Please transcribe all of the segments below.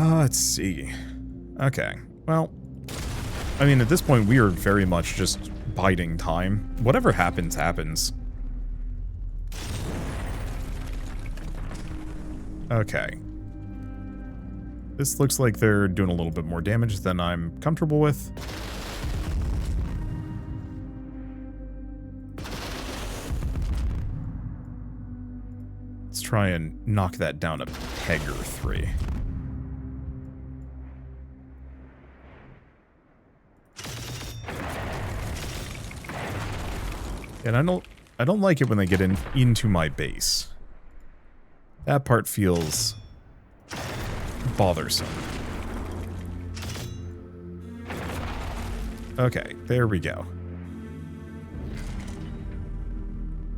Let's see. Okay, well, I mean, at this point, we are very much just biding time. Whatever happens, happens. Okay. This looks like they're doing a little bit more damage than I'm comfortable with. Let's try and knock that down a peg or 3. And I don't like it when they get into my base. That part feels bothersome. Okay, there we go.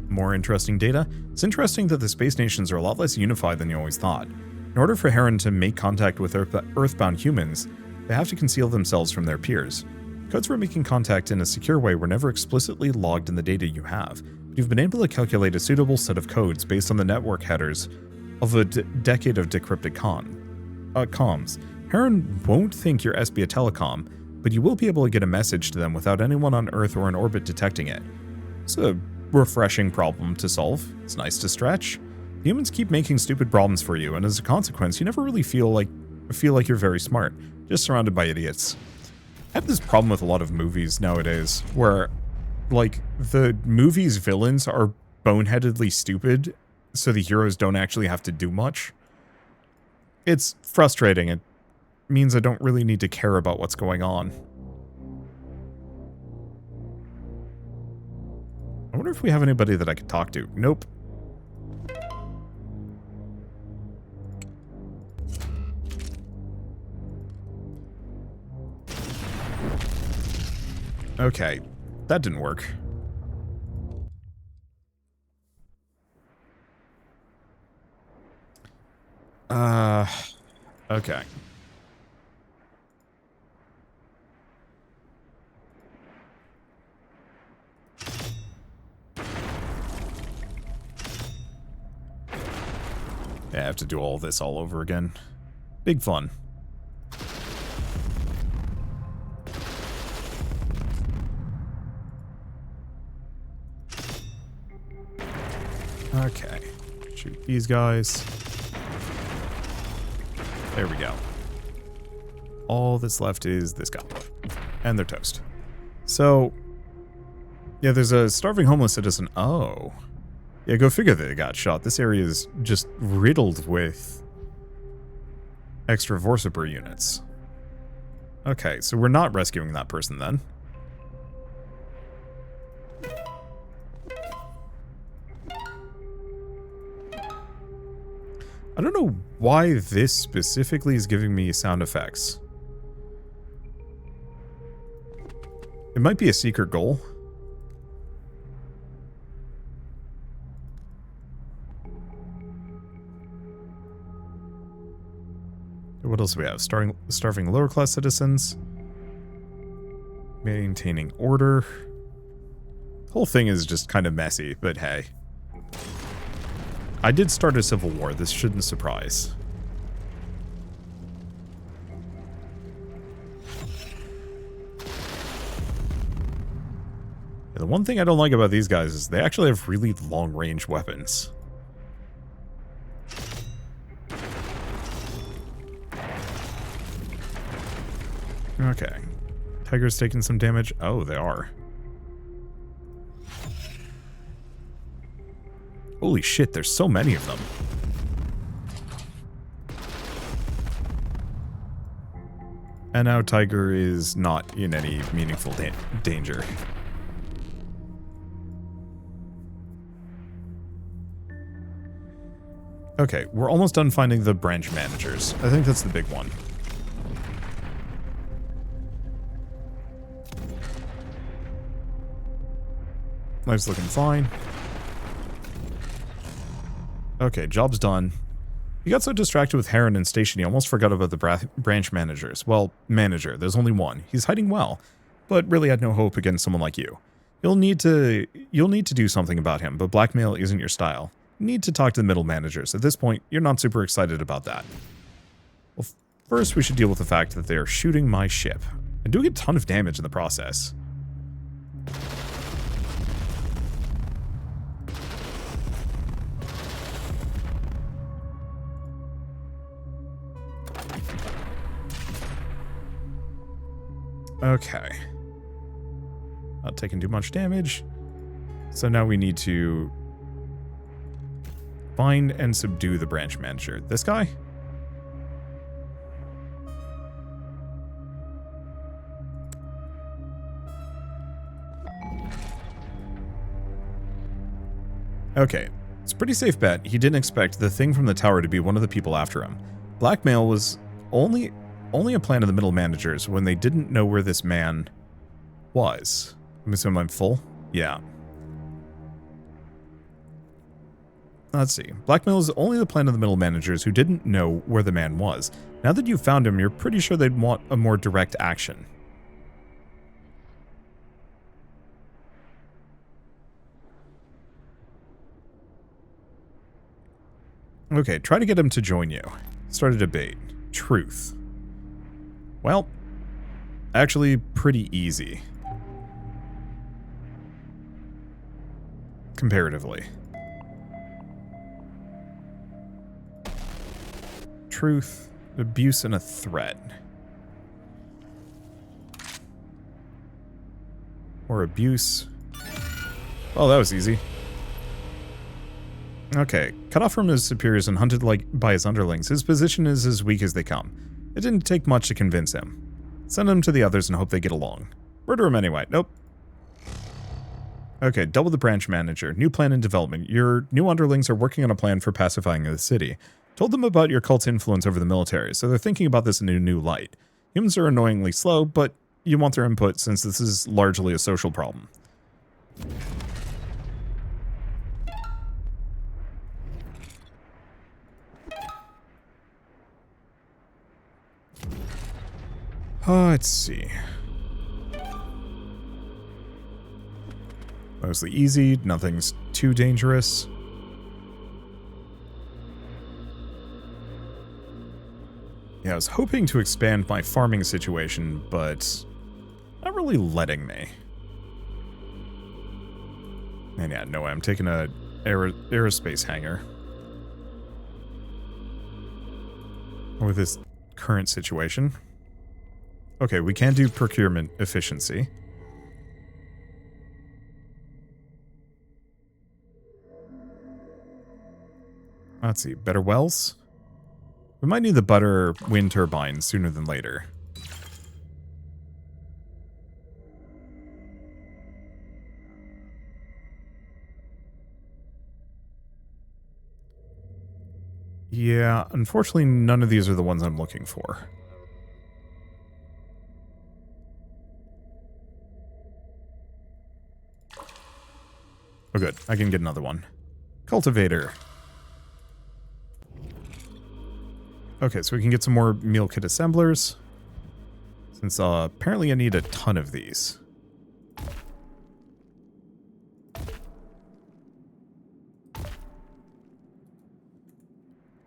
More interesting data. It's interesting that the space nations are a lot less unified than you always thought. In order for Heron to make contact with Earthbound humans, they have to conceal themselves from their peers. Codes for making contact in a secure way were never explicitly logged in the data you have, but you've been able to calculate a suitable set of codes based on the network headers of a decade of decrypted comms. Heron won't think you're SB a telecom, but you will be able to get a message to them without anyone on Earth or in orbit detecting it. It's a refreshing problem to solve. It's nice to stretch. Humans keep making stupid problems for you, and as a consequence, you never really feel like you're very smart, just surrounded by idiots. I have this problem with a lot of movies nowadays, where, like, the movie's villains are boneheadedly stupid, so the heroes don't actually have to do much. It's frustrating. It means I don't really need to care about what's going on. I wonder if we have anybody that I could talk to. Nope. Okay, that didn't work. Okay. Yeah, I have to do all this all over again. Big fun. Okay. Shoot these guys. There we go. All that's left is this guy. And they're toast. So, yeah, there's a starving homeless citizen. Oh. Yeah, go figure they got shot. This area is just riddled with extra Vorsiper units. Okay, so we're not rescuing that person then. I don't know why this specifically is giving me sound effects. It might be a secret goal. What else do we have? Starving lower class citizens. Maintaining order. The whole thing is just kind of messy, but hey. I did start a civil war. This shouldn't surprise. Yeah, the one thing I don't like about these guys is they actually have really long-range weapons. Okay. Tiger's taking some damage. Oh, they are. Holy shit, there's so many of them. And now Tiger is not in any meaningful danger. Okay, we're almost done finding the branch managers. I think that's the big one. Life's looking fine. Okay, job's done. You got so distracted with Heron and Station you almost forgot about the branch managers. Well, manager, there's only one. He's hiding well, but really had no hope against someone like you. You'll need to do something about him, but blackmail isn't your style. You need to talk to the middle managers. At this point, you're not super excited about that. Well, First, we should deal with the fact that they are shooting my ship, and doing a ton of damage in the process. Okay. Not taking too much damage. So now we need to find and subdue the branch manager. This guy? Okay. It's a pretty safe bet. He didn't expect the thing from the tower to be one of the people after him. Blackmail was only a plan of the middle managers when they didn't know where this man was. I'm assuming I'm full? Yeah. Let's see. Blackmail is only the plan of the middle managers who didn't know where the man was. Now that you've found him, you're pretty sure they'd want a more direct action. Okay, try to get him to join you. Start a debate. Truth. Well, actually pretty easy. Comparatively. Truth, abuse, and a threat. Or abuse. Oh, that was easy. Okay, cut off from his superiors and hunted by his underlings, his position is as weak as they come. It didn't take much to convince him. Send him to the others and hope they get along. Murder him anyway. Nope. Okay, double the branch manager. New plan in development. Your new underlings are working on a plan for pacifying the city. Told them about your cult's influence over the military, so they're thinking about this in a new light. Humans are annoyingly slow, but you want their input since this is largely a social problem. Let's see. Mostly easy, nothing's too dangerous. Yeah, I was hoping to expand my farming situation, but not really letting me. And yeah, no way, I'm taking a aerospace hangar. With this current situation. Okay, we can do procurement efficiency. Let's see, better wells? We might need the better wind turbines sooner than later. Yeah, unfortunately none of these are the ones I'm looking for. Oh good, I can get another one. Cultivator. Okay, so we can get some more meal kit assemblers. Since apparently I need a ton of these.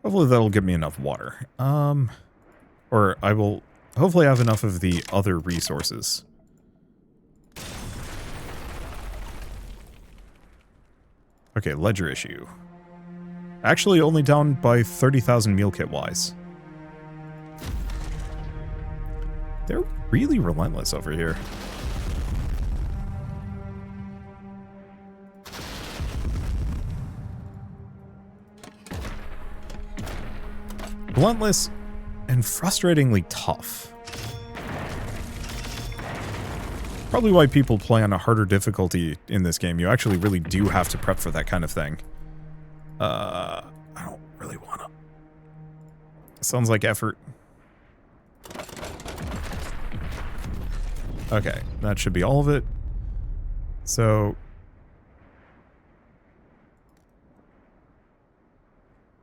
Hopefully that'll give me enough water. Or I will hopefully have enough of the other resources. Okay, ledger issue. Actually only down by 30,000 meal kit wise. They're really relentless over here. Relentless and frustratingly tough. Probably why people play on a harder difficulty in this game. You actually really do have to prep for that kind of thing. I don't really want to. Sounds like effort. Okay, that should be all of it. So,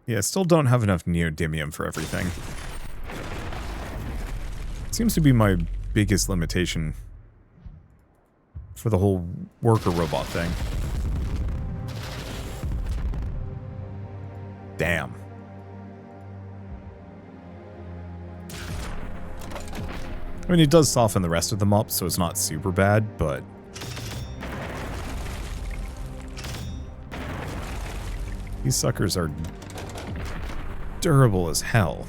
yeah, still don't have enough neodymium for everything. Seems to be my biggest limitation for the whole worker robot thing. Damn. mean, it does soften the rest of them up, so it's not super bad, but... these suckers are durable as hell.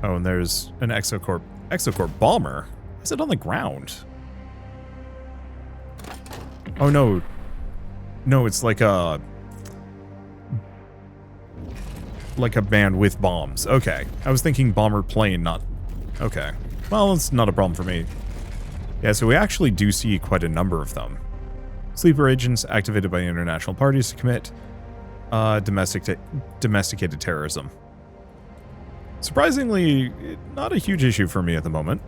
Oh, and there's an exocorp bomber. Is it on the ground? Oh, no. No, it's like a band with bombs. Okay. I was thinking bomber plane, not... okay. Well, it's not a problem for me. Yeah, so we actually do see quite a number of them. Sleeper agents activated by international parties to commit domesticated terrorism. Surprisingly, not a huge issue for me at the moment.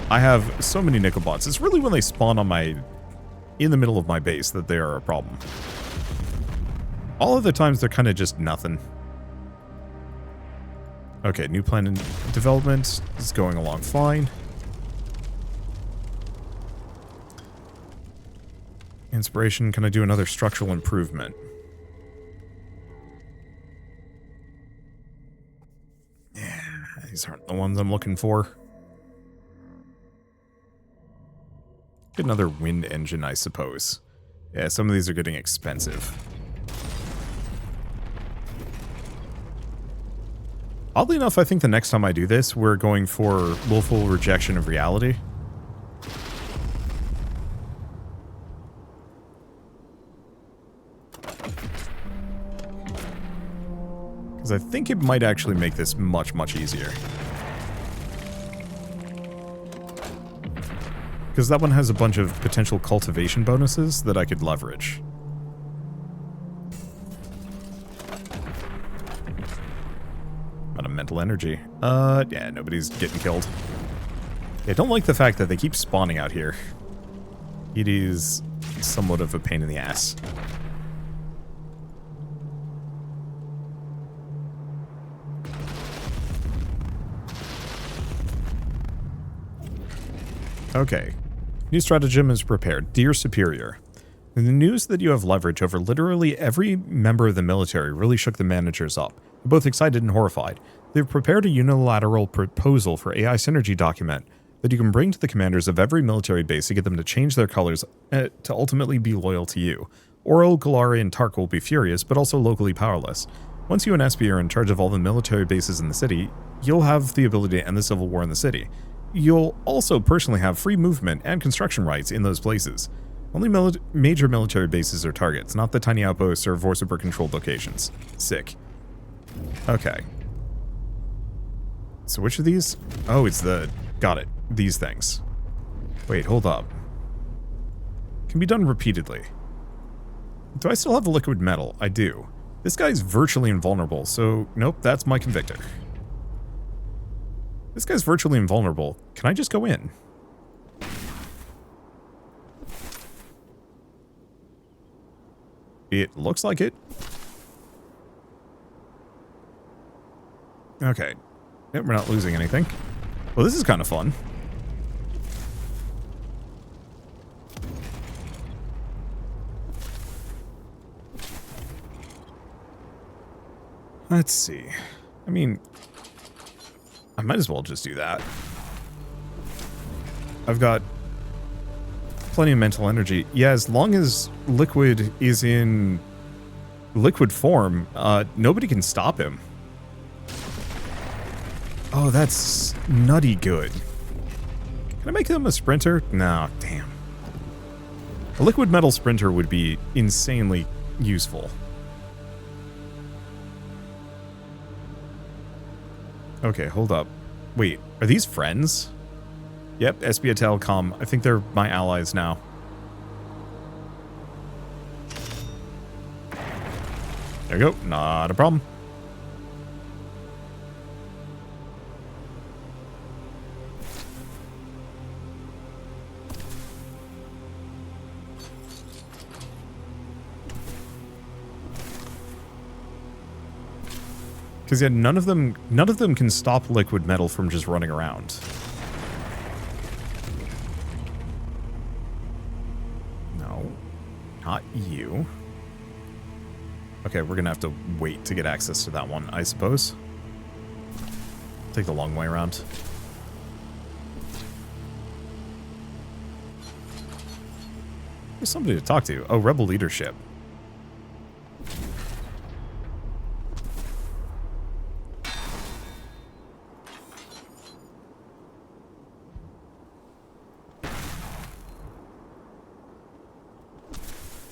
I have so many nickel bots. It's really when they spawn on in the middle of my base that they are a problem. All of the times they're kind of just nothing. Okay, new plan in development is going along fine. Inspiration, can I do another structural improvement? Yeah, these aren't the ones I'm looking for. Get another wind engine, I suppose. Yeah, some of these are getting expensive. Oddly enough, I think the next time I do this, we're going for willful rejection of reality. Because I think it might actually make this much, much easier. Because that one has a bunch of potential cultivation bonuses that I could leverage. Out of mental energy. Yeah, nobody's getting killed. I don't like the fact that they keep spawning out here. It is somewhat of a pain in the ass. Okay. New stratagem is prepared. Dear Superior, the news that you have leverage over literally every member of the military really shook the managers up. They're both excited and horrified. They've prepared a unilateral proposal for AI synergy document that you can bring to the commanders of every military base to get them to change their colors to ultimately be loyal to you. Oral, Galari, and Tark will be furious, but also locally powerless. Once you and SB are in charge of all the military bases in the city, you'll have the ability to end the civil war in the city. You'll also personally have free movement and construction rights in those places. Only major military bases are targets, not the tiny outposts or Vorceper-controlled locations. Sick. Okay. So which of these? Oh, it's the... got it. These things. Wait, hold up. Can be done repeatedly. Do I still have a liquid metal? I do. This guy's virtually invulnerable, so nope, that's my convictor. This guy's virtually invulnerable. Can I just go in? It looks like it. Okay. Yep, we're not losing anything. Well, this is kind of fun. Let's see. I mean... I might as well just do that. I've got plenty of mental energy. Yeah, as long as Liquid is in liquid form, nobody can stop him. Oh, that's nutty good. Can I make him a sprinter? No, damn. A liquid metal sprinter would be insanely useful. Okay, hold up. Wait, are these friends? Yep, SBA Telecom. I think they're my allies now. There you go. Not a problem. Because yeah, none of them can stop liquid metal from just running around. No, not you. Okay, we're gonna have to wait to get access to that one, I suppose. take the long way around. There's somebody to talk to. Oh, rebel leadership.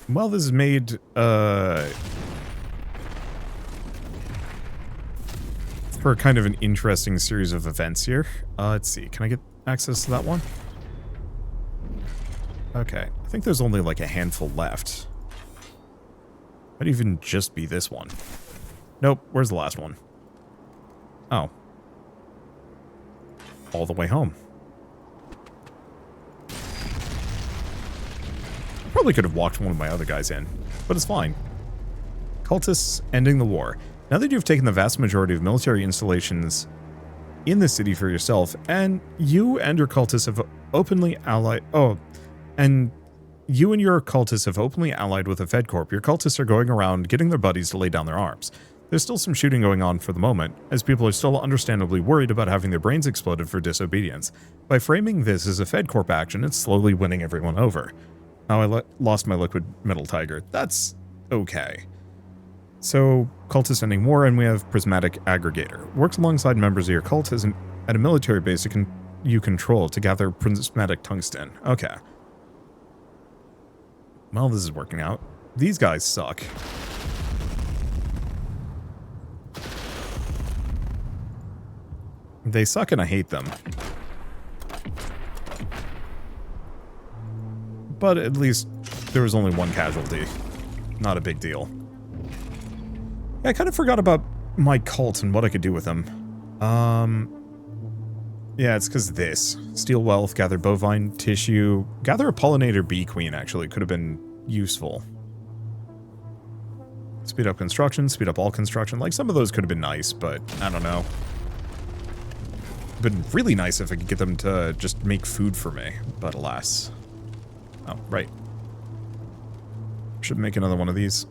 Well, this is made, for kind of an interesting series of events here. Let's see. Can I get access to that one? Okay. I think there's only like a handful left. Might even just be this one. Nope. Where's the last one? Oh. All the way home. Probably could have walked one of my other guys in, but it's fine. Cultists ending the war. Now that you've taken the vast majority of military installations in the city for yourself, and you and your cultists have openly allied... Oh, and you and your cultists have openly allied with the Fed Corp. Your cultists are going around getting their buddies to lay down their arms. There's still some shooting going on for the moment, as people are still understandably worried about having their brains exploded for disobedience. By framing this as a Fed Corp action, it's slowly winning everyone over. Now I lost my liquid metal tiger. That's okay. So, cultist ending war, and we have prismatic aggregator. Works alongside members of your cult at a military base you control to gather prismatic tungsten. Okay. Well, this is working out. These guys suck. They suck and I hate them. But at least there was only one casualty. Not a big deal. Yeah, I kind of forgot about my cult and what I could do with them. Yeah, it's because this. Steal wealth, gather bovine tissue, gather a pollinator bee queen, actually. Could have been useful. Speed up construction, speed up all construction. Like, some of those could have been nice, but I don't know. Been really nice if I could get them to just make food for me, but alas. Oh, right. Should make another one of these.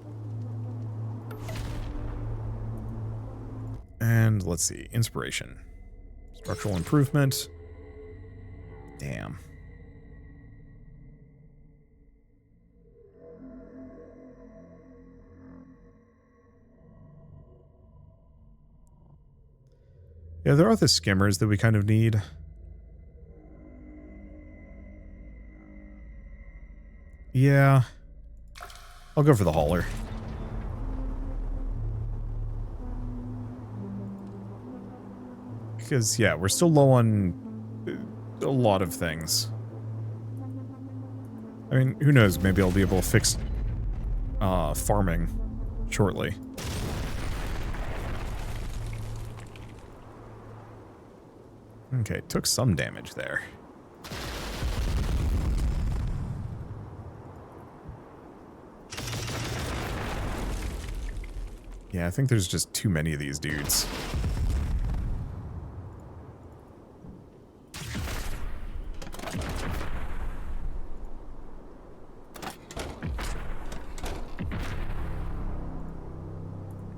And let's see. Inspiration. Structural improvement. Damn. Yeah, there are the skimmers that we kind of need. Yeah. I'll go for the hauler. Because, yeah, we're still low on a lot of things. I mean, who knows? Maybe I'll be able to fix farming shortly. Okay, took some damage there. Yeah, I think there's just too many of these dudes.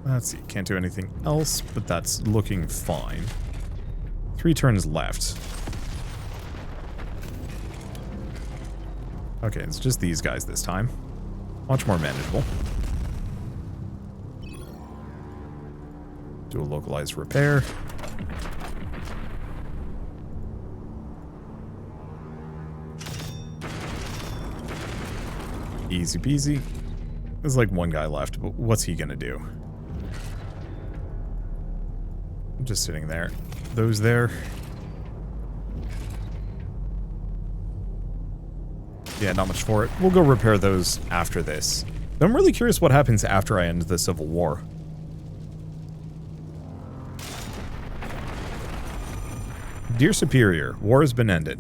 Let's see, can't do anything else, but that's looking fine. 3 turns left. Okay, it's just these guys this time. Much more manageable. Do a localized repair. Easy peasy. There's like one guy left, but what's he gonna do? I'm just sitting there. Those there. Yeah, not much for it. We'll go repair those after this. I'm really curious what happens after I end the Civil War. Dear Superior, war has been ended.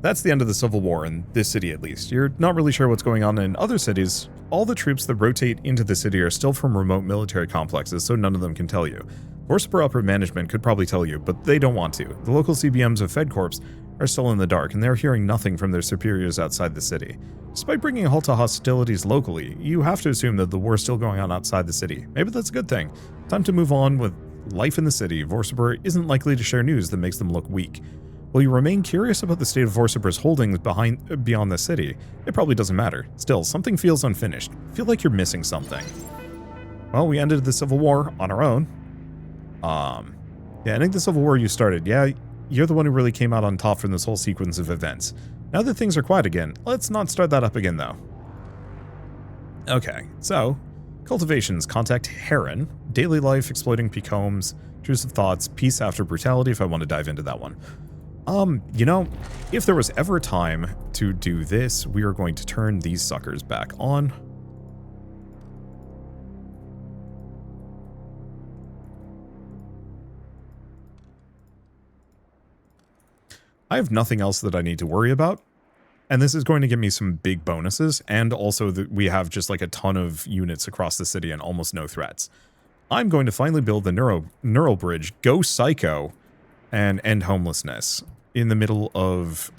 That's the end of the Civil War, in this city at least. You're not really sure what's going on in other cities. All the troops that rotate into the city are still from remote military complexes, so none of them can tell you. Forcible upper management could probably tell you, but they don't want to. The local CBMs of Fed Corps are still in the dark, and they're hearing nothing from their superiors outside the city. Despite bringing a halt to hostilities locally, you have to assume that the war is still going on outside the city. Maybe that's a good thing. Time to move on with life in the city, Vorsabur isn't likely to share news that makes them look weak. Will you remain curious about the state of Vorsabur's holdings beyond the city? It probably doesn't matter. Still, something feels unfinished. Feel like you're missing something. Well, we ended the Civil War on our own. Yeah, ending the Civil War you started. Yeah, you're the one who really came out on top from this whole sequence of events. Now that things are quiet again, let's not start that up again, though. Okay, so, cultivations, contact Heron, daily life, exploiting peak homes, intrusive thoughts, peace after brutality, if I want to dive into that one. You know, if there was ever a time to do this, we are going to turn these suckers back on. I have nothing else that I need to worry about. And this is going to give me some big bonuses, and also that we have just like a ton of units across the city and almost no threats. I'm going to finally build the neural bridge, go psycho, and end homelessness in the middle of,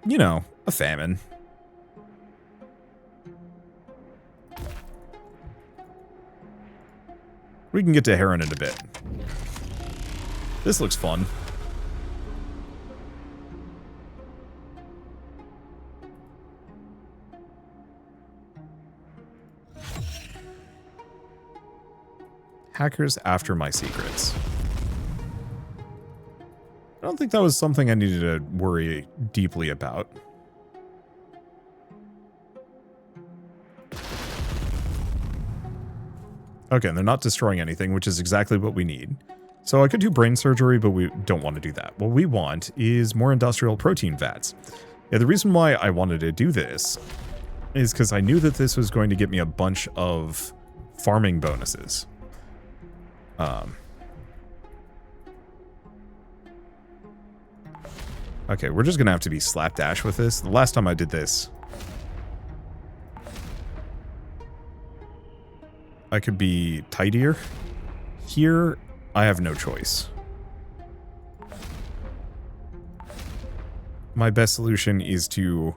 you know, a famine. We can get to Heron in a bit. This looks fun. Hackers after my secrets. I don't think that was something I needed to worry deeply about. Okay, they're not destroying anything, which is exactly what we need. So I could do brain surgery, but we don't want to do that. What we want is more industrial protein vats. Yeah, the reason why I wanted to do this is because I knew that this was going to get me a bunch of farming bonuses. Okay, we're just going to have to be slapdash with this. The last time I did this, I could be tidier. Here, I have no choice. My best solution is to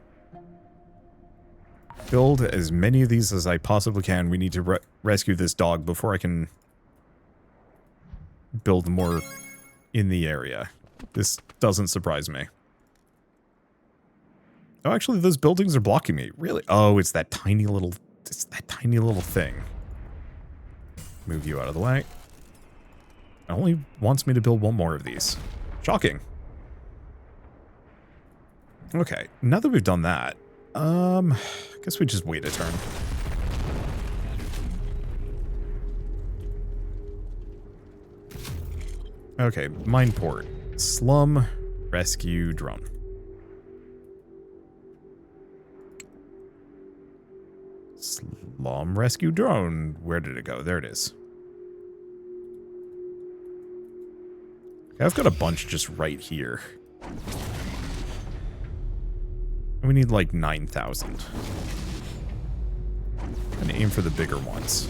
build as many of these as I possibly can. We need to rescue this dog before I can build more in the area. This doesn't surprise me. Oh, actually, those buildings are blocking me. Really? Oh, it's that tiny little thing. Move you out of the way. It only wants me to build one more of these. Shocking. Okay, now that we've done that, I guess we just wait a turn. Okay, mine port. Slum rescue drone. Slum rescue drone. Where did it go? There it is. Okay, I've got a bunch just right here. We need like 9,000. And aim for the bigger ones.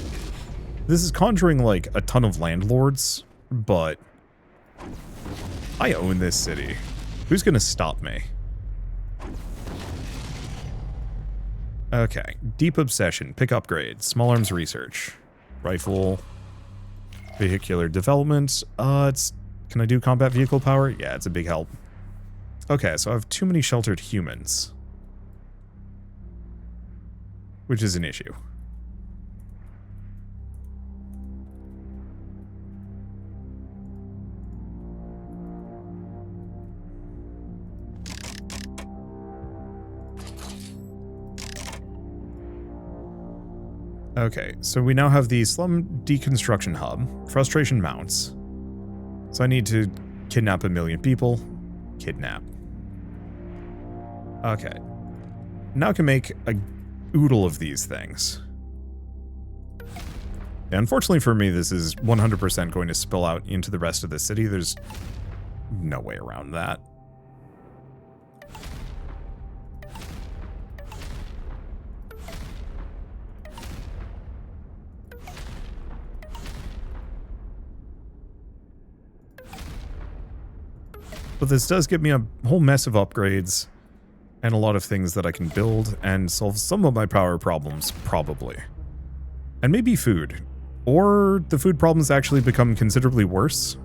This is conjuring like a ton of landlords, but I own this city. Who's gonna stop me? Okay, deep obsession, pick upgrade, small arms research, rifle, vehicular development. Can I do combat vehicle power? Yeah, it's a big help. Okay, so I have too many sheltered humans, which is an issue. Okay, so we now have the slum deconstruction hub, frustration mounts. So I need to kidnap 1 million people. Kidnap. Okay. Now I can make a oodle of these things. Yeah, unfortunately for me, this is 100% going to spill out into the rest of the city. There's no way around that. But this does give me a whole mess of upgrades and a lot of things that I can build and solve some of my power problems, probably. And maybe food. Or the food problems actually become considerably worse.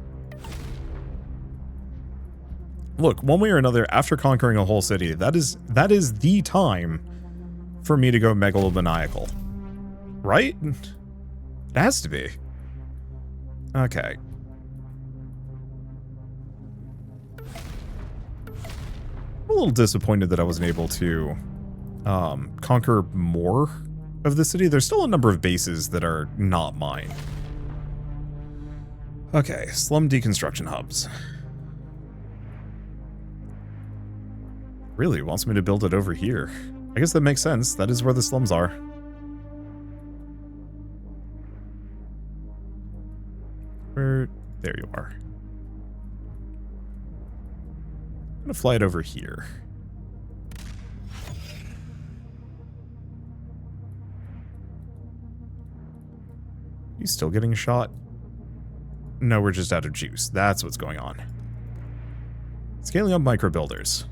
Look, one way or another, after conquering a whole city, that is the time for me to go megalomaniacal. Right? It has to be. Okay. I'm a little disappointed that I wasn't able to conquer more of the city. There's still a number of bases that are not mine. Okay, slum deconstruction hubs. Really wants me to build it over here. I guess that makes sense. That is where the slums are. Where? There you are. I'm gonna fly it over here. You still getting a shot? No, we're just out of juice. That's what's going on. Scaling up micro builders.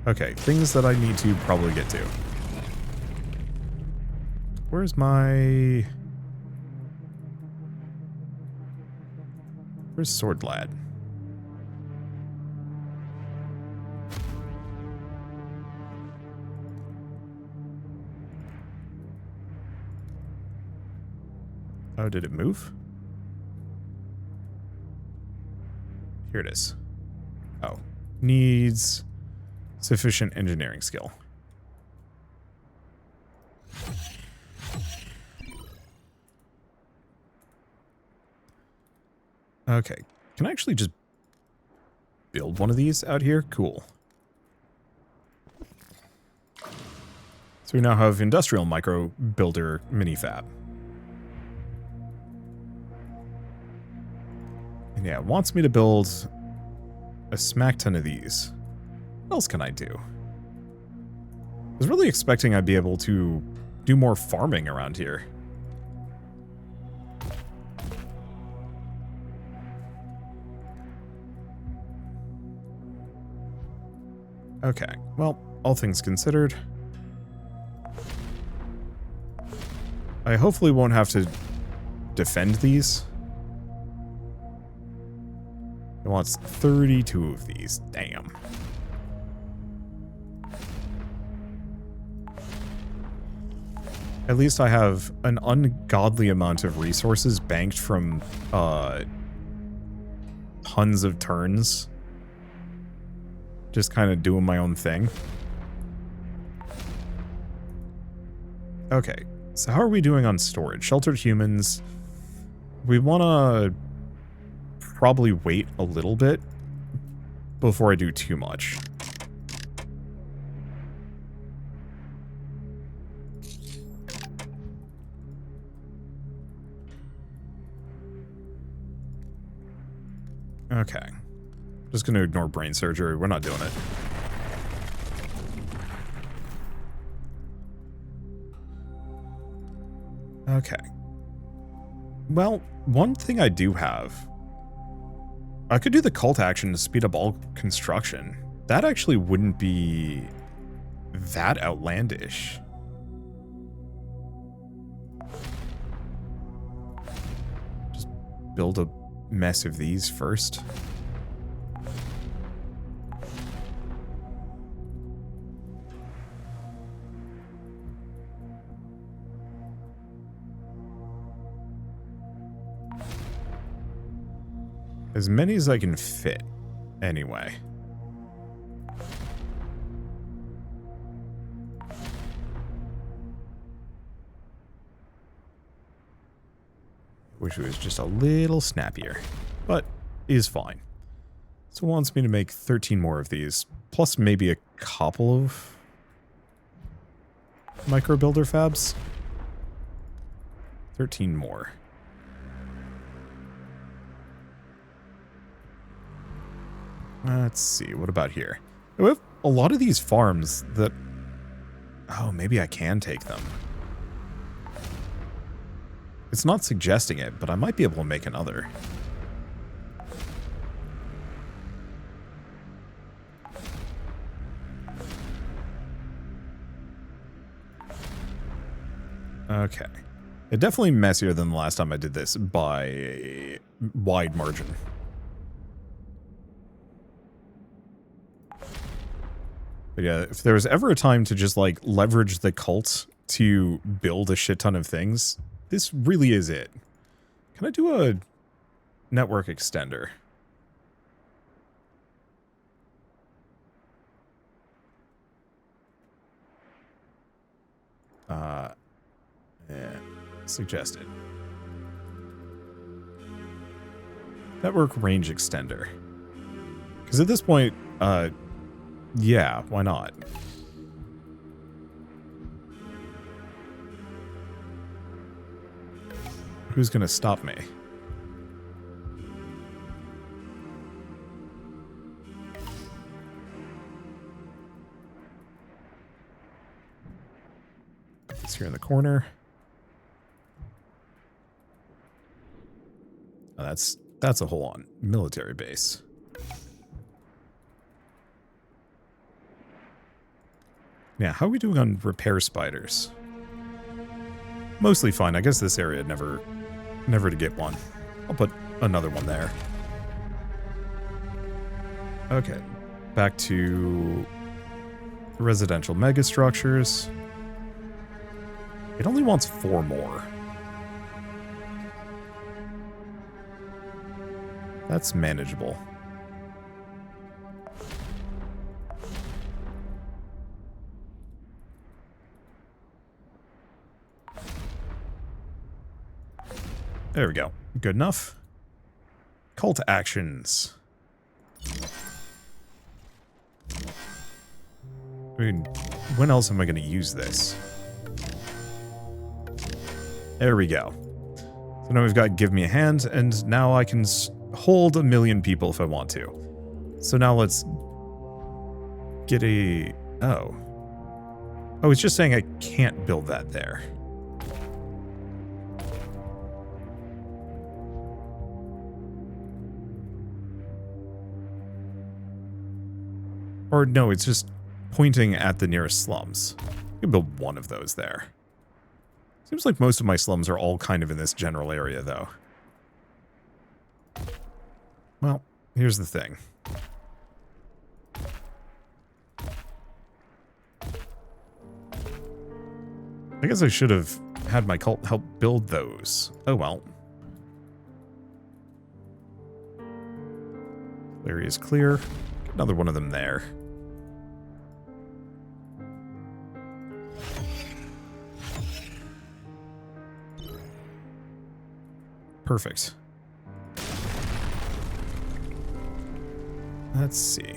Okay, things that I need to probably get to. Where's my... Where's Sword Lad? Oh, did it move? Here it is. Oh. Needs sufficient engineering skill. Okay. Can I actually just build one of these out here? Cool. So we now have industrial micro builder minifab. And yeah, it wants me to build a smack ton of these. What else can I do? I was really expecting I'd be able to do more farming around here. Okay, well, all things considered, I hopefully won't have to defend these. It wants 32 of these. Damn. At least I have an ungodly amount of resources banked from tons of turns. Just kind of doing my own thing. Okay, so how are we doing on storage? Sheltered humans. We want to probably wait a little bit before I do too much. Okay. Just gonna ignore brain surgery. We're not doing it. Okay. Well, one thing I do have, I could do the cult action to speed up all construction. That actually wouldn't be that outlandish. Just build a mess of these first. As many as I can fit, anyway. Wish it was just a little snappier, but is fine. So it wants me to make 13 more of these, plus maybe a couple of micro builder fabs. 13 more. Let's see, what about here? We have a lot of these farms that... Oh, maybe I can take them. It's not suggesting it, but I might be able to make another. Okay. It's definitely messier than the last time I did this by a wide margin. But yeah, if there was ever a time to just, like, leverage the cult to build a shit ton of things, this really is it. Can I do a network extender? Yeah, suggested. Network range extender. Because at this point, yeah, why not? Who's gonna stop me? It's here in the corner. Oh, that's a whole-on military base. Yeah, how are we doing on repair spiders? Mostly fine. I guess this area never to get one. I'll put another one there. Okay, back to residential megastructures. It only wants 4 more. That's manageable. There we go. Good enough. Call to actions. I mean, when else am I going to use this? There we go. So now we've got give me a hand, and now I can hold 1 million people if I want to. So now let's get a... Oh. Oh, it's just saying I can't build that there. Or no, it's just pointing at the nearest slums. You can build one of those there. Seems like most of my slums are all kind of in this general area, though. Well, here's the thing. I guess I should have had my cult help build those. Oh well. Area is clear. Get another one of them there. Perfect. Let's see.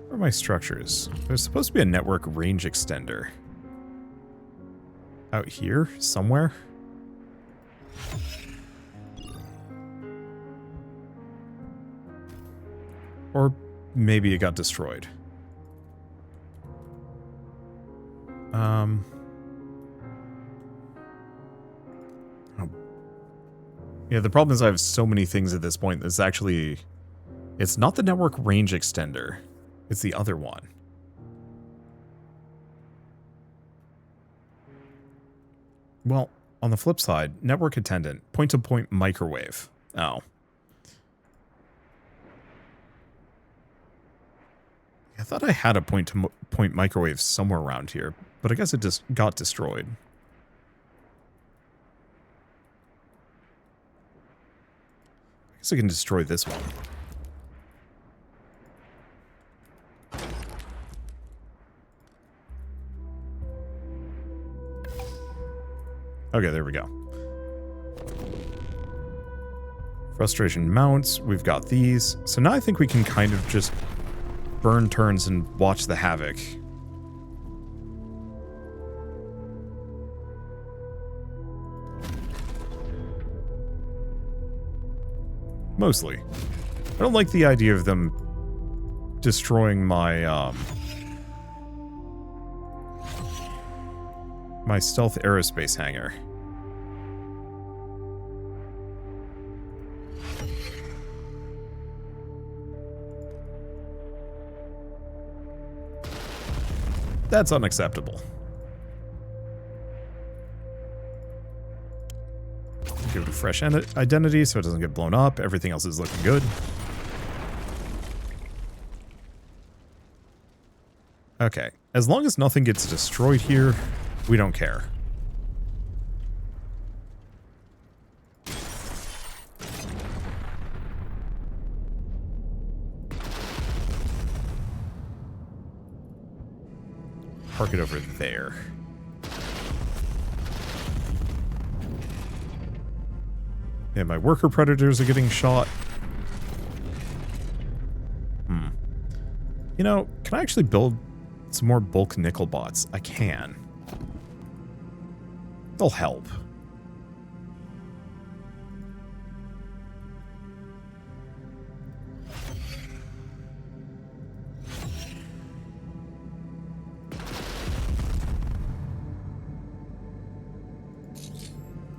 Where are my structures? There's supposed to be a network range extender. Out here, somewhere? Or maybe it got destroyed. Oh. Yeah, the problem is I have so many things at this point that's actually... It's not the network range extender. It's the other one. Well, on the flip side, network attendant, point-to-point microwave. Oh. I thought I had a point-to-point microwave somewhere around here, but I guess it just got destroyed. I guess I can destroy this one. Okay, there we go. Frustration mounts, we've got these. So now I think we can kind of just burn turns and watch the havoc. Mostly. I don't like the idea of them destroying my, my stealth aerospace hangar. That's unacceptable. Give it a fresh identity so it doesn't get blown up. Everything else is looking good. Okay. As long as nothing gets destroyed here, we don't care. Park it over there. Yeah, my worker predators are getting shot. You know, can I actually build some more bulk nickel bots? I can. They'll help.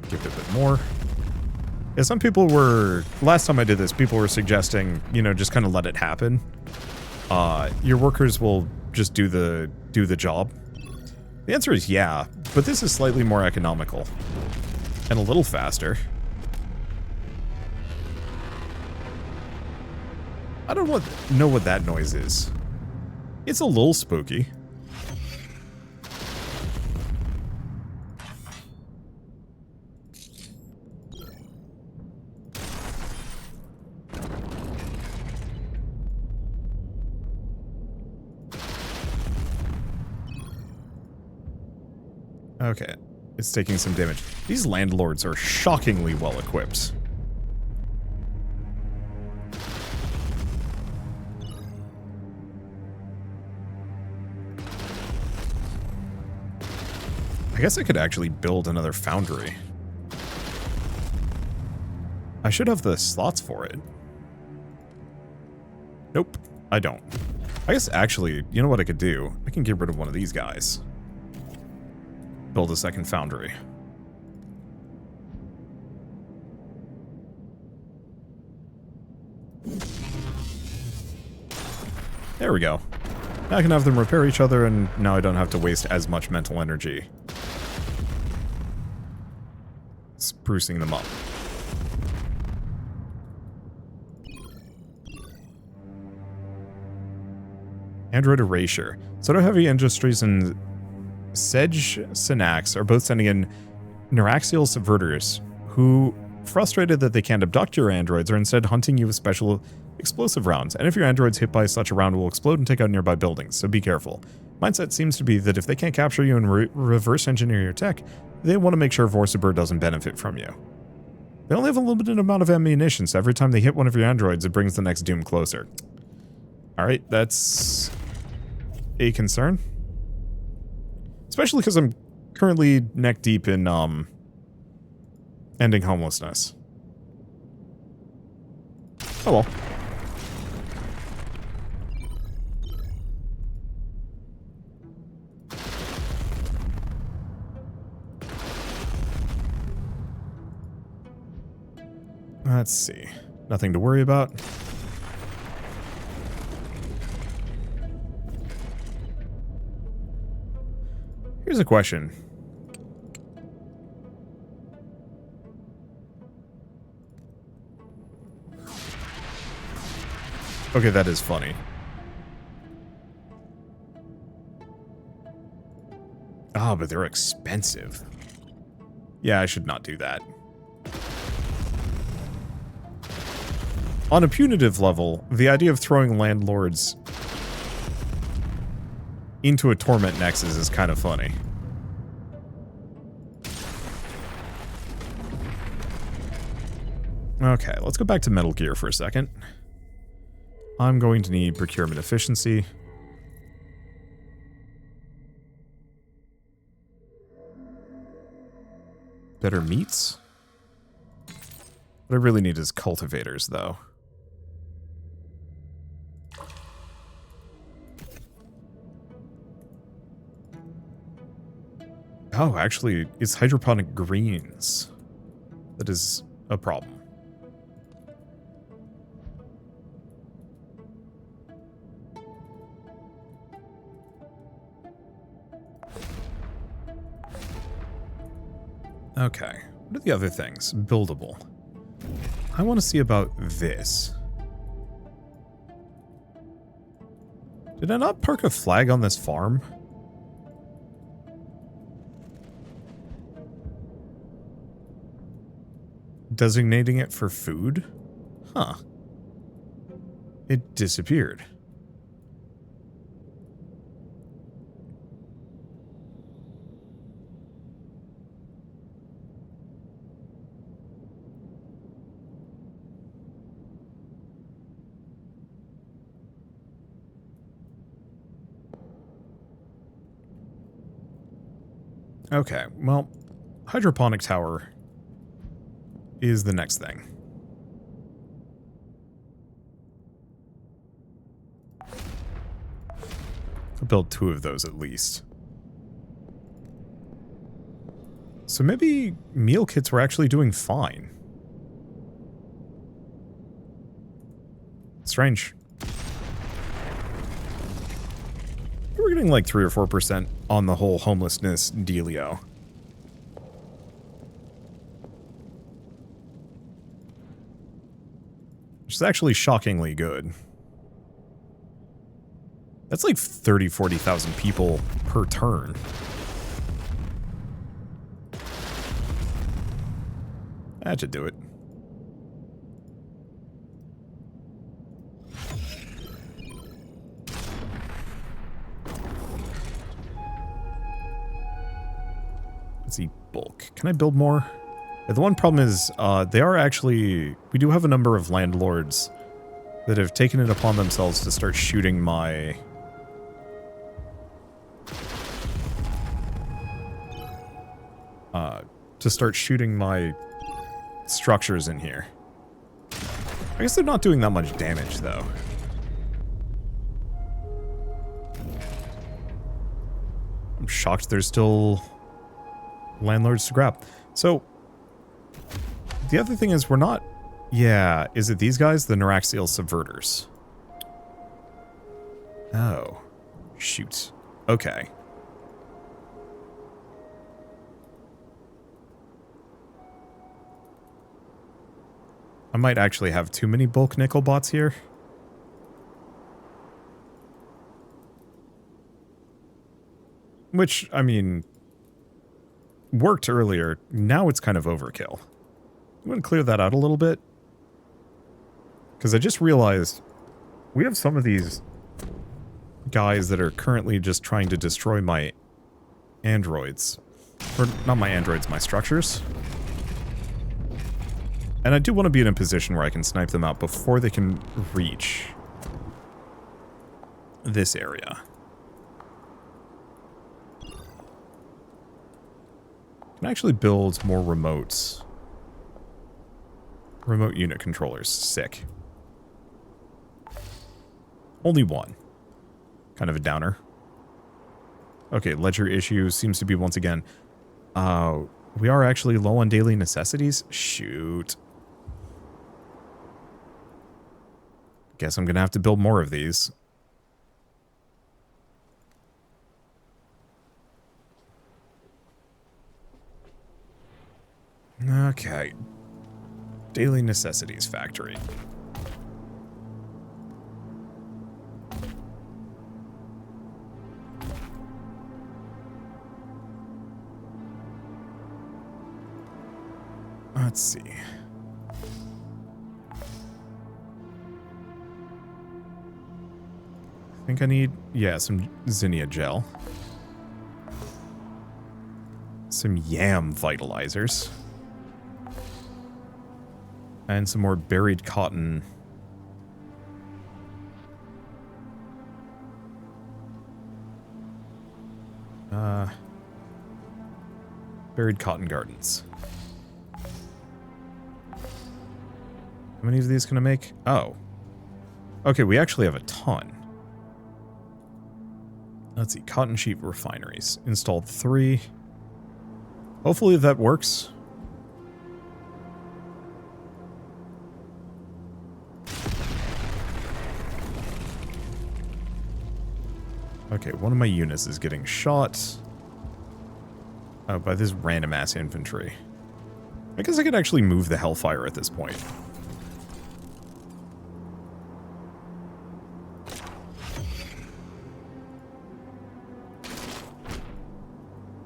Give it a bit more. Yeah, some people were... Last time I did this, people were suggesting, you know, just kind of let it happen. Your workers will just do the job. The answer is yeah, but this is slightly more economical. And a little faster. I don't know what that noise is. It's a little spooky. Okay, it's taking some damage. These landlords are shockingly well equipped. I guess I could actually build another foundry. I should have the slots for it. Nope, I don't. I guess actually, you know what I could do? I can get rid of one of these guys. Build a second foundry. There we go. Now I can have them repair each other, and now I don't have to waste as much mental energy sprucing them up. Android erasure. Soto Heavy Industries and Sedge Synax are both sending in neuraxial subverters who, frustrated that they can't abduct your androids, are instead hunting you with special explosive rounds. And if your android's hit by such a round, will explode and take out nearby buildings, so be careful. Mindset seems to be that if they can't capture you and reverse engineer your tech, they want to make sure Vorsiber doesn't benefit from you. They only have a limited amount of ammunition, so every time they hit one of your androids, it brings the next doom closer. Alright, that's a concern. Especially because I'm currently neck deep in, ending homelessness. Oh well. Let's see. Nothing to worry about. Here's a question. Okay, that is funny. Ah, but they're expensive. Yeah, I should not do that. On a punitive level, the idea of throwing landlords into a torment nexus is kind of funny. Okay, let's go back to Metal Gear for a second. I'm going to need procurement efficiency. Better meats? What I really need is cultivators, though. Oh, actually, it's hydroponic greens. That is a problem. Okay, What are the other things? Buildable. I want to see about this. Did I not park a flag on this farm? Designating it for food? Huh. It disappeared. Okay, well, hydroponic tower is the next thing. I'll build 2 of those at least. So maybe meal kits were actually doing fine. Strange. We're getting like 3 or 4% on the whole homelessness dealio. Which is actually shockingly good. That's like 30, 40,000 people per turn. That should do it. Let's see, bulk. Can I build more? Yeah, the one problem is, they are actually... We do have a number of landlords that have taken it upon themselves to start shooting my... structures in here. I guess they're not doing that much damage, though. I'm shocked there's still landlords to grab. So, the other thing is we're not... Yeah, is it these guys? The Neuraxial Subverters. Oh. Shoot. Okay. I might actually have too many bulk nickel bots here. Which, I mean, worked earlier. Now it's kind of overkill. I'm going to clear that out a little bit. Because I just realized we have some of these guys that are currently just trying to destroy my androids. Or not my androids, my structures. And I do want to be in a position where I can snipe them out before they can reach this area. I can actually build more remotes. Remote unit controllers. Sick. Only one. Kind of a downer. Okay, ledger issue seems to be once again. We are actually low on daily necessities? Shoot. Guess I'm gonna have to build more of these. Okay. Daily necessities factory. Let's see. I think I need, yeah, some Zinnia gel. Some yam vitalizers. And some more buried cotton. Buried cotton gardens. How many of these can I make? Oh. Okay, we actually have a ton. Let's see, cotton sheet refineries. Installed 3. Hopefully that works. Okay, one of my units is getting shot. Oh, by this random ass infantry. I guess I could actually move the Hellfire at this point.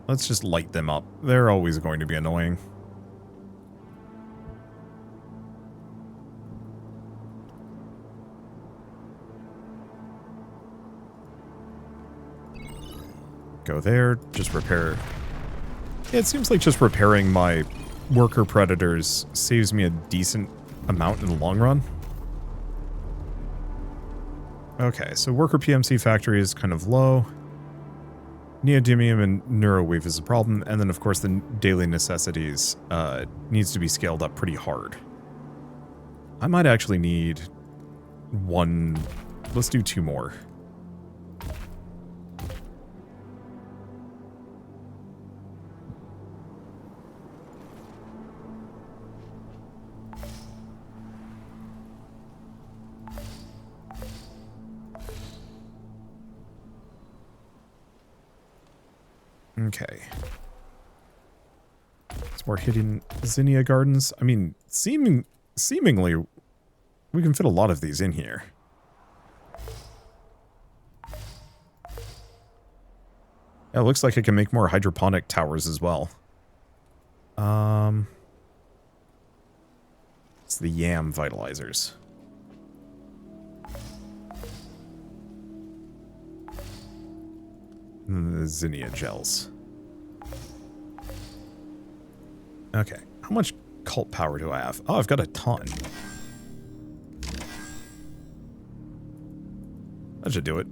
Let's just light them up. They're always going to be annoying. Go there, just repair. Yeah, it seems like just repairing my worker predators saves me a decent amount in the long run. Okay, so worker PMC factory is kind of low. Neodymium and Neuroweave is a problem, and then of course the daily necessities needs to be scaled up pretty hard. I might actually need one. Let's do 2 more. Okay. Some more hidden zinnia gardens. I mean, seemingly, we can fit a lot of these in here. Yeah, it looks like I can make more hydroponic towers as well. It's the yam vitalizers. And the zinnia gels. Okay, how much cult power do I have? Oh, I've got a ton. That should do it.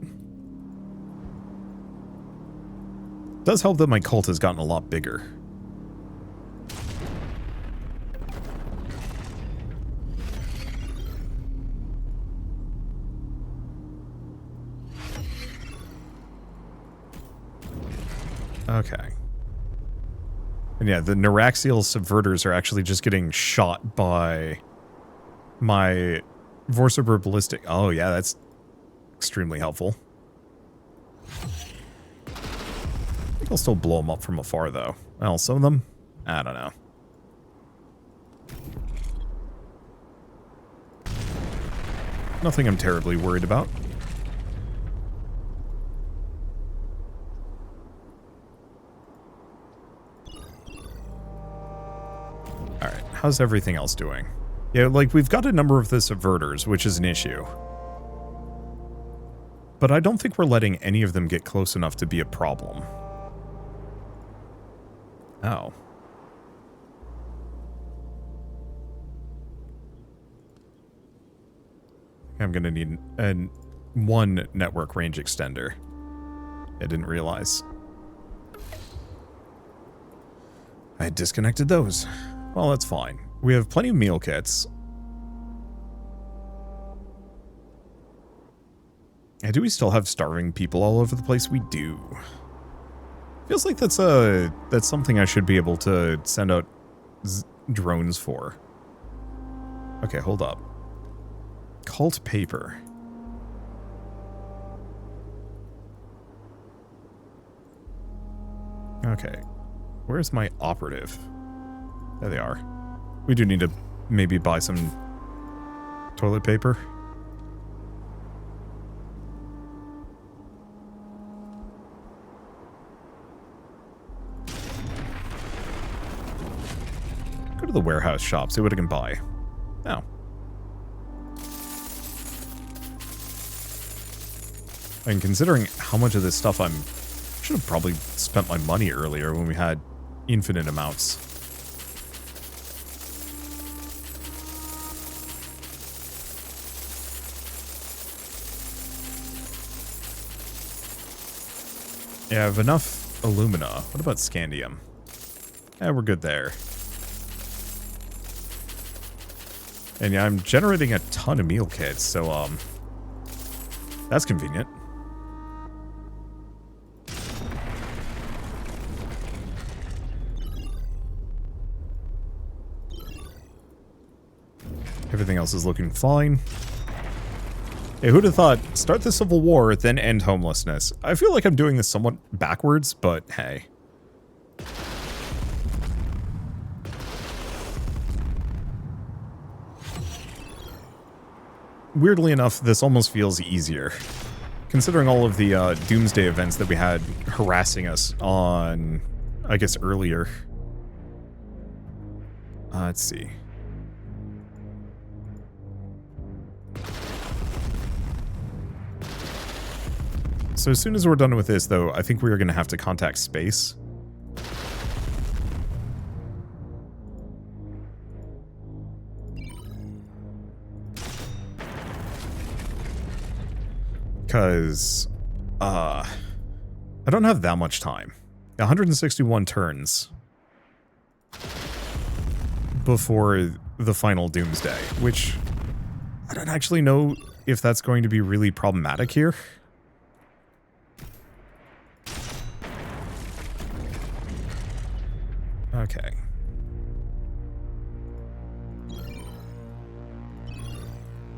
Does help that my cult has gotten a lot bigger. Okay. And yeah, the Neuraxial subverters are actually just getting shot by my Vorciber ballistic. Oh yeah, that's extremely helpful. I think I'll still blow them up from afar though. Well, some of them, I don't know. Nothing I'm terribly worried about. Alright, how's everything else doing? Yeah, like, we've got a number of the subverters, which is an issue. But I don't think we're letting any of them get close enough to be a problem. Oh. I'm gonna need one network range extender. I didn't realize. I had disconnected those. Well, that's fine. We have plenty of meal kits. And do we still have starving people all over the place? We do. Feels like that's something I should be able to send out drones for. Okay, hold up. Cult paper. Okay. Where's my operative? There they are. We do need to maybe buy some toilet paper. Go to the warehouse shop, see what I can buy. Oh. And considering how much of this stuff should have probably spent my money earlier when we had infinite amounts. Yeah, I have enough alumina. What about scandium? Yeah, we're good there. And yeah, I'm generating a ton of meal kits, so, that's convenient. Everything else is looking fine. Hey, who'd have thought, start the Civil War, then end homelessness? I feel like I'm doing this somewhat backwards, but hey. weirdly enough, this almost feels easier. Considering all of the Doomsday events that we had harassing us on, I guess, earlier. Let's see. So as soon as we're done with this, though, I think we're going to have to contact space. Because, I don't have that much time. 161 turns before the final Doomsday, which I don't actually know if that's going to be really problematic here. Okay.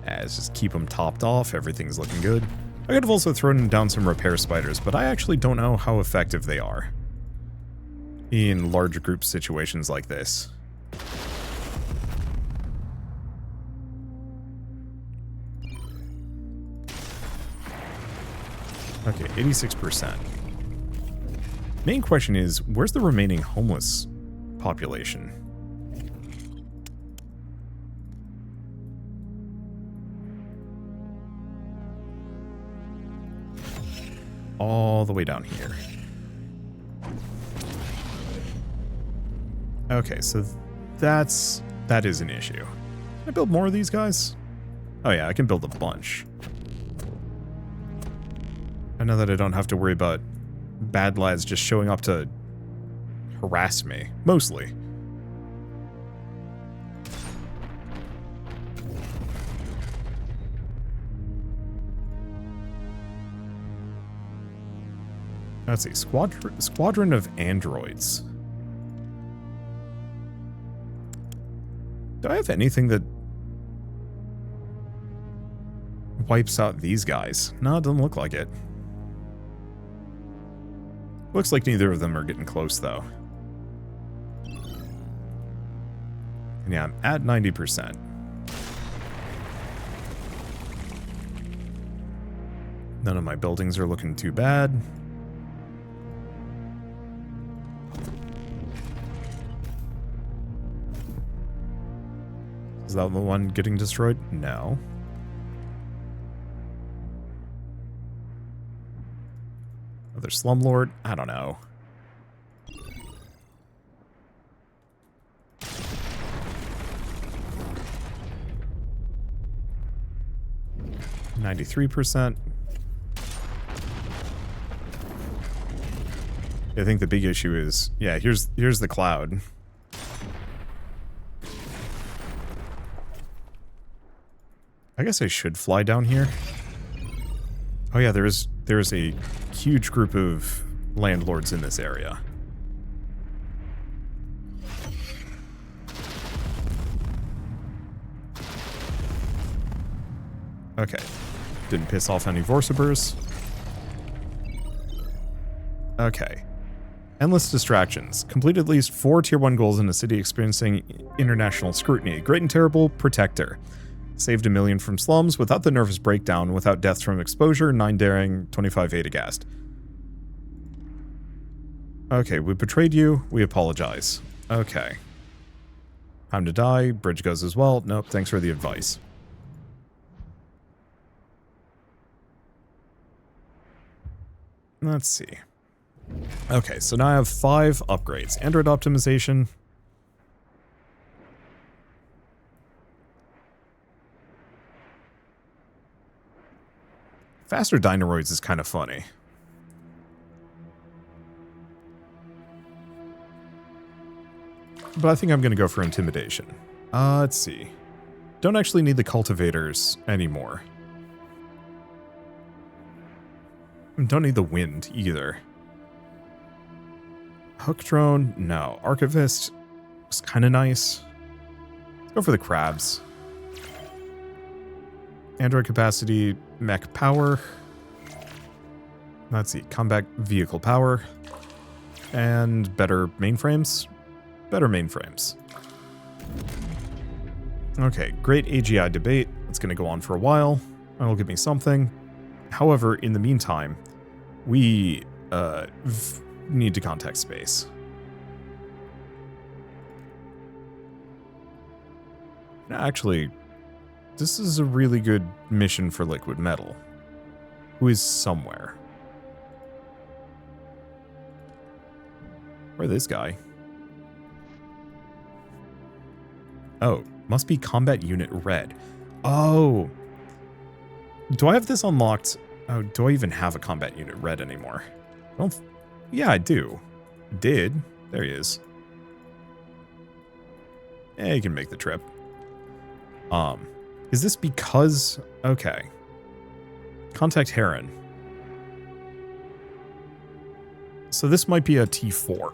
Let's just keep them topped off. Everything's looking good. I could have also thrown down some repair spiders, but I actually don't know how effective they are in large group situations like this. Okay, 86%. Main question is, where's the remaining homeless population? All the way down here. Okay, so that is an issue. Can I build more of these guys? Oh yeah, I can build a bunch. I know that I don't have to worry about bad lads just showing up to harass me, mostly. Let's see, squadron of androids. Do I have anything that wipes out these guys? No, it doesn't look like it. Looks like neither of them are getting close, though. And yeah, I'm at 90%. None of my buildings are looking too bad. Is that the one getting destroyed? No. Other slumlord? I don't know. %. I think the big issue is, yeah, here's the cloud. I guess I should fly down here. Oh yeah, there's a huge group of landlords in this area. Okay. Didn't piss off any Vorsabers. Okay. Endless distractions. Complete at least 4 tier 1 goals in a city experiencing international scrutiny. Great and terrible, protector. Saved 1 million from slums without the nervous breakdown, without deaths from exposure, 9 daring, 25 Adagast. Okay, we betrayed you. We apologize. Okay. Time to die. Bridge goes as well. Nope, thanks for the advice. Let's see. Okay, so now I have 5 upgrades. Android optimization. Faster Dynoroids is kind of funny. But I think I'm going to go for Intimidation. Let's see. Don't actually need the Cultivators anymore. Don't need the Wind either. Hook Drone? No. Archivist was kind of nice. Let's go for the Crabs. Android capacity, mech power. Let's see, combat vehicle power. And better mainframes? Better mainframes. Okay, great AGI debate. It's going to go on for a while. That'll give me something. However, in the meantime, we need to contact space. Actually, this is a really good mission for liquid metal, who is somewhere. Where this guy? Oh, must be combat unit red. Oh. Do I have this unlocked? Oh, do I even have a combat unit red anymore? Yeah, I do. Did. There he is. Yeah, you can make the trip. Is this because... Okay. Contact Heron. So this might be a T4.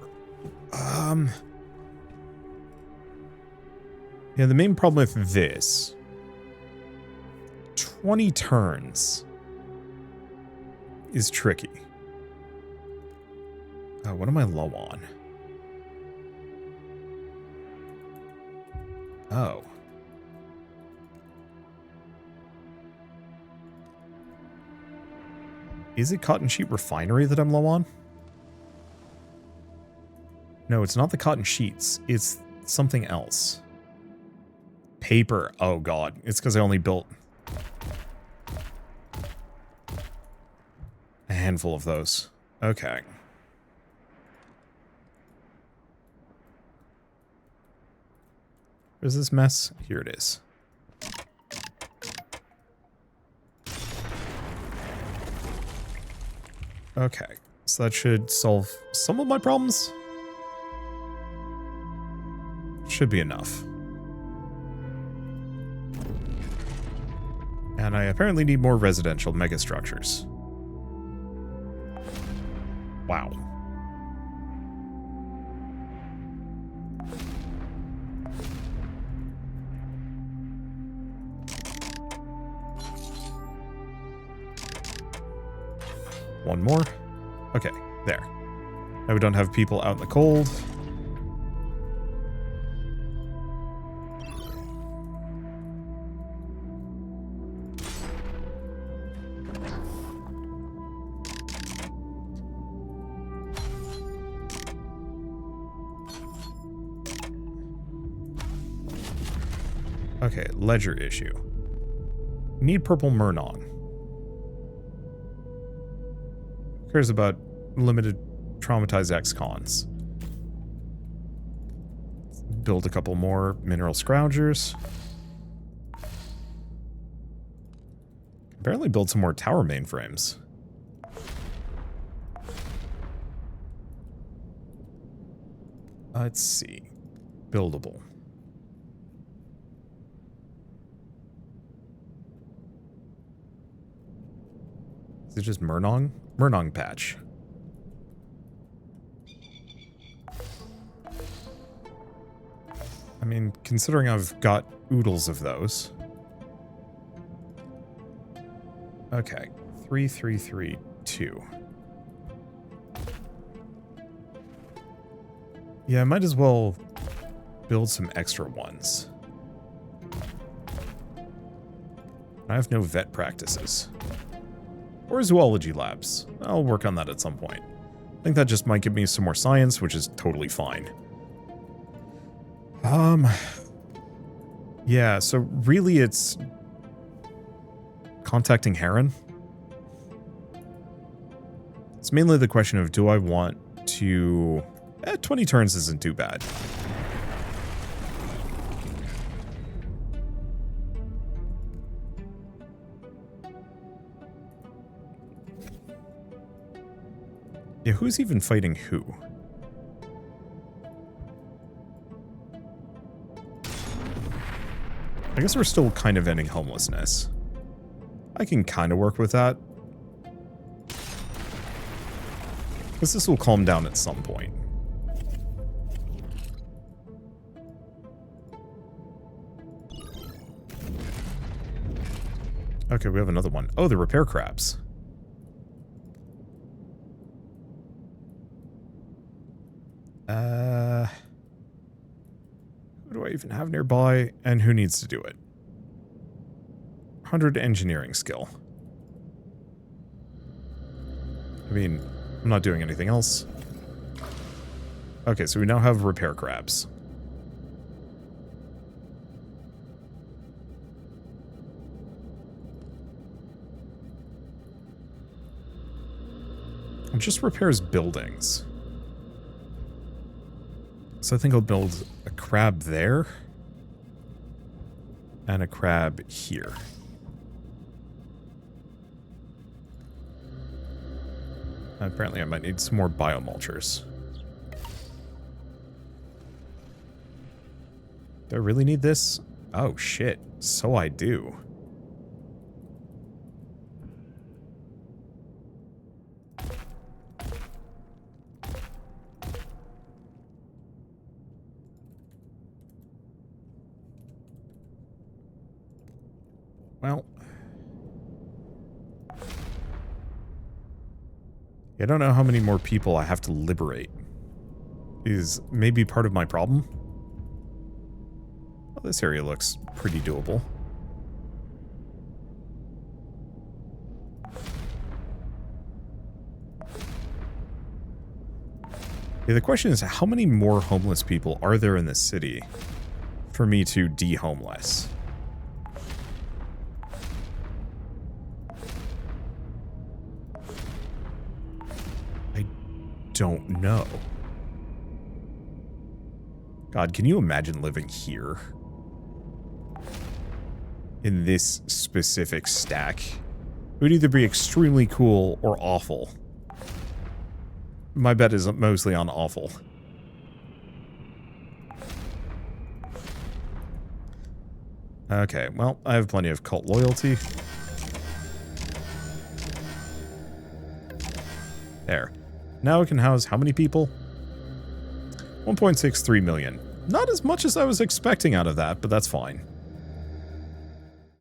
Yeah, the main problem with this... 20 turns is tricky. What am I low on? Oh. Is it cotton sheet refinery that I'm low on? No, it's not the cotton sheets. It's something else. Paper. Oh, God. It's because I only built a handful of those. Okay. Where's this mess? Here it is. Okay. So that should solve some of my problems. Should be enough. And I apparently need more residential megastructures. Wow. One more. Okay, there. Now we don't have people out in the cold. Okay, ledger issue. Need purple Murnong. Who cares about limited traumatized ex-cons? Build a couple more mineral scroungers. Apparently build some more tower mainframes. Let's see. Buildable. Is it just Murnong? Murnong patch. I mean, considering I've got oodles of those. Okay. 3332. Yeah, I might as well build some extra ones. I have no vet practices. Or zoology labs. I'll work on that at some point. I think that just might give me some more science, which is totally fine. Yeah, so really it's contacting Heron. It's mainly the question of, do I want to... 20 turns isn't too bad. Yeah, who's even fighting who? I guess we're still kind of ending homelessness. I can kind of work with that. Because this will calm down at some point. Okay, we have another one. Oh, the repair crabs. Who do I even have nearby, and who needs to do it? 100 engineering skill. I mean, I'm not doing anything else. Okay, so we now have repair crabs. It just repairs buildings. So I think I'll build a crab there. And a crab here. Apparently I might need some more biomulchers. Do I really need this? Oh shit, so I do. Well, I don't know how many more people I have to liberate. Is maybe part of my problem. Well, this area looks pretty doable. Yeah, the question is, how many more homeless people are there in this city for me to de-homeless? Don't know. God, can you imagine living here? In this specific stack? It would either be extremely cool or awful. My bet is mostly on awful. Okay, well, I have plenty of cult loyalty. There. Now it can house how many people? 1.63 million. Not as much as I was expecting out of that, but that's fine.